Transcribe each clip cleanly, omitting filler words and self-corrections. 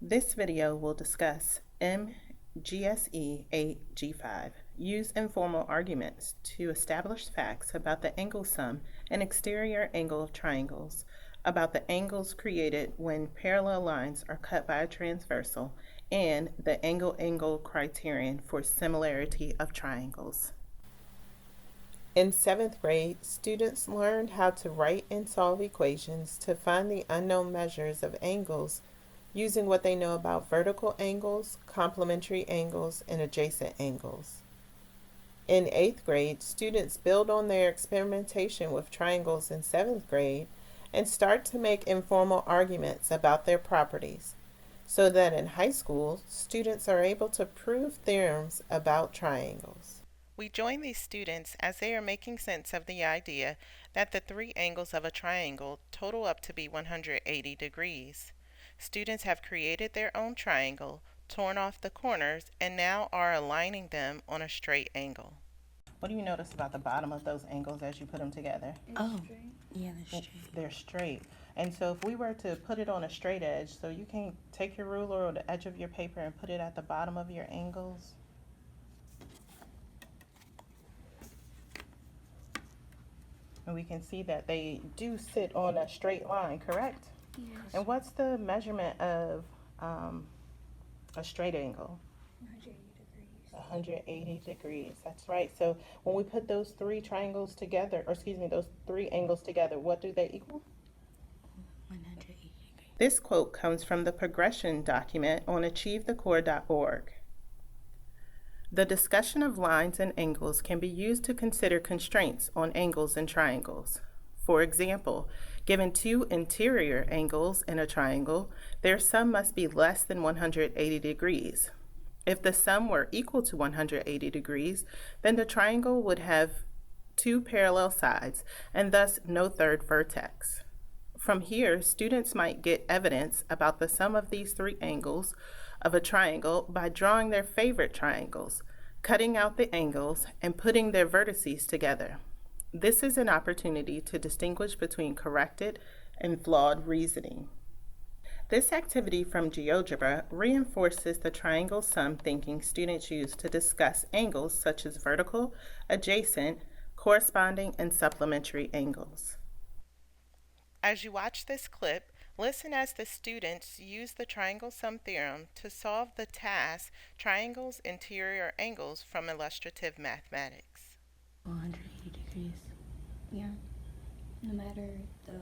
This video will discuss MGSE8 G5. Use informal arguments to establish facts about the angle sum and exterior angle of triangles, about the angles created when parallel lines are cut by a transversal, and the angle-angle criterion for similarity of triangles. In 7th grade, students learned how to write and solve equations to find the unknown measures of angles using what they know about vertical angles, complementary angles, and adjacent angles. In 8th grade, students build on their experimentation with triangles in 7th grade and start to make informal arguments about their properties, so that in high school, students are able to prove theorems about triangles. We join these students as they are making sense of the idea that the three angles of a triangle total up to be 180 degrees. Students have created their own triangle, torn off the corners, and now are aligning them on a straight angle. What do you notice about the bottom of those angles as you put them together? Yeah, they're straight. They're straight. And so if we were to put it on a straight edge, so you can take your ruler or the edge of your paper and put it at the bottom of your angles. And we can see that they do sit on a straight line, correct? Yes. And what's the measurement of a straight angle? 180 degrees, that's right. So when we put those three triangles together, or excuse me, those three angles together, what do they equal? 180 degrees. This quote comes from the progression document on AchieveTheCore.org. The discussion of lines and angles can be used to consider constraints on angles and triangles. For example, given two interior angles in a triangle, their sum must be less than 180 degrees. If the sum were equal to 180 degrees, then the triangle would have two parallel sides and thus no third vertex. From here, students might get evidence about the sum of these three angles of a triangle by drawing their favorite triangles, cutting out the angles, and putting their vertices together. This is an opportunity to distinguish between corrected and flawed reasoning. This activity from GeoGebra reinforces the triangle sum thinking students use to discuss angles such as vertical, adjacent, corresponding, and supplementary angles. As you watch this clip, listen as the students use the triangle sum theorem to solve the task triangles interior angles from illustrative mathematics. 180 degrees. Yeah. No matter the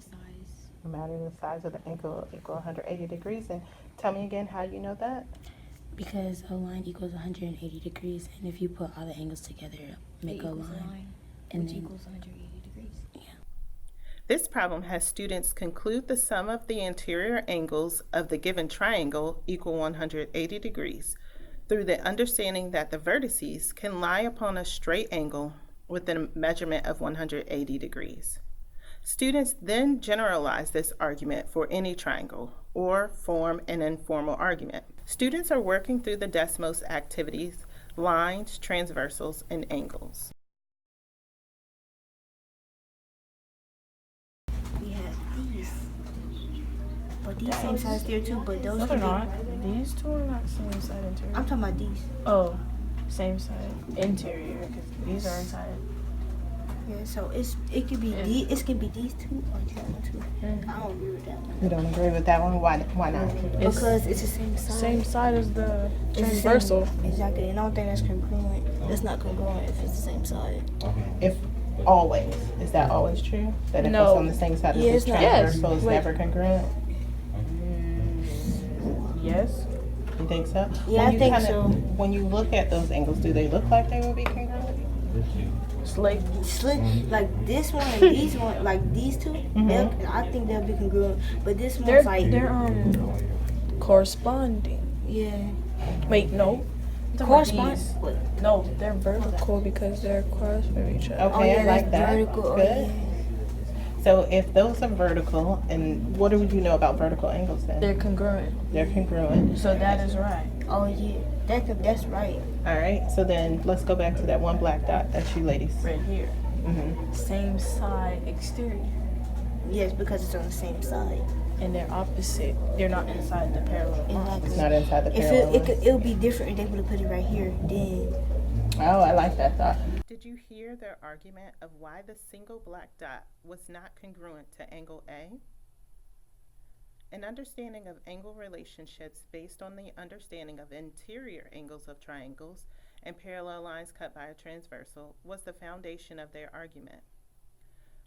size. No matter the size of the angle equal 180 degrees. And tell me again how you know that? Because a line equals 180 degrees, and if you put all the angles together, make a line. Which equals 180 degrees. Yeah. This problem has students conclude the sum of the interior angles of the given triangle equal 180 degrees through the understanding that the vertices can lie upon a straight angle with a measurement of 180 degrees. Students then generalize this argument for any triangle or form an informal argument. Students are working through the Desmos activities, lines, transversals, and angles. We have these. But these same size there too, but those No, they're two not. These two are not same side interior. I'm talking about these. Oh, same side interior, because these are inside. Yeah, so it could be it could be these two or these two. I don't agree with that one. You don't agree with that one? Why not? Because it's the same side. Same side as the It's the same- transversal. Exactly. And I don't think that's congruent. That's not congruent if it's the same side. If always, is that always true? That if No. it's on the same side as Yeah, the it's not. transversal, it's Yes. never congruent? Yes. You think so? Yeah, When I you think kinda- so. When you look at those angles, do they look like they would be congruent? It's like Like this one and these one, like these two, I think they'll be congruent. But this one's like they're corresponding. yeah. Wait, no. Correspond. These. Wait. No, they're vertical because they're across from each other. Okay, I like that's that. vertical. Oh, Good. yeah. So if those are vertical, and what do you know about vertical angles then? They're congruent. They're congruent. So that is right. Oh yeah. That's right. All right, so then let's go back to that one black dot. That's you ladies. Right here. Mm-hmm. Same side exterior. Yes, because it's on the same side. And they're opposite. They're not inside the parallel line. It's not inside the If parallel lines. it'll be different if they would have put it right here. Then Oh, I like that thought. Did you hear their argument of why the single black dot was not congruent to angle A? An understanding of angle relationships based on the understanding of interior angles of triangles and parallel lines cut by a transversal was the foundation of their argument.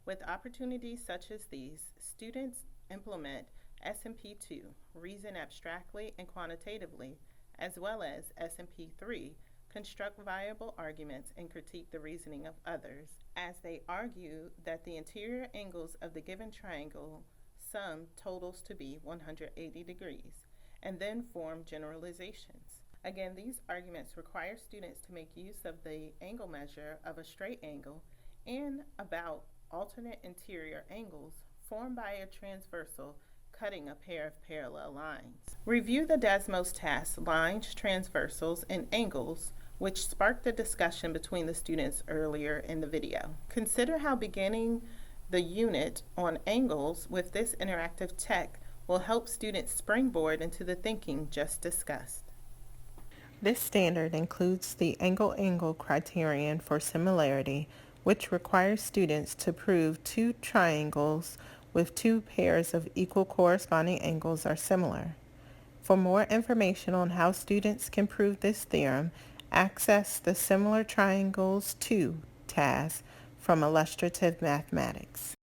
With opportunities such as these, students implement SMP2, reason abstractly and quantitatively, as well as SMP3, construct viable arguments and critique the reasoning of others, as they argue that the interior angles of the given triangle sum totals to be 180 degrees, and then form generalizations. Again, these arguments require students to make use of the angle measure of a straight angle and about alternate interior angles formed by a transversal cutting a pair of parallel lines. Review the Desmos task, lines, transversals, and angles, which sparked the discussion between the students earlier in the video. Consider how beginning the unit on angles with this interactive tech will help students springboard into the thinking just discussed. This standard includes the angle-angle criterion for similarity, which requires students to prove two triangles with two pairs of equal corresponding angles are similar. For more information on how students can prove this theorem, access the Similar Triangles 2 task from Illustrative Mathematics.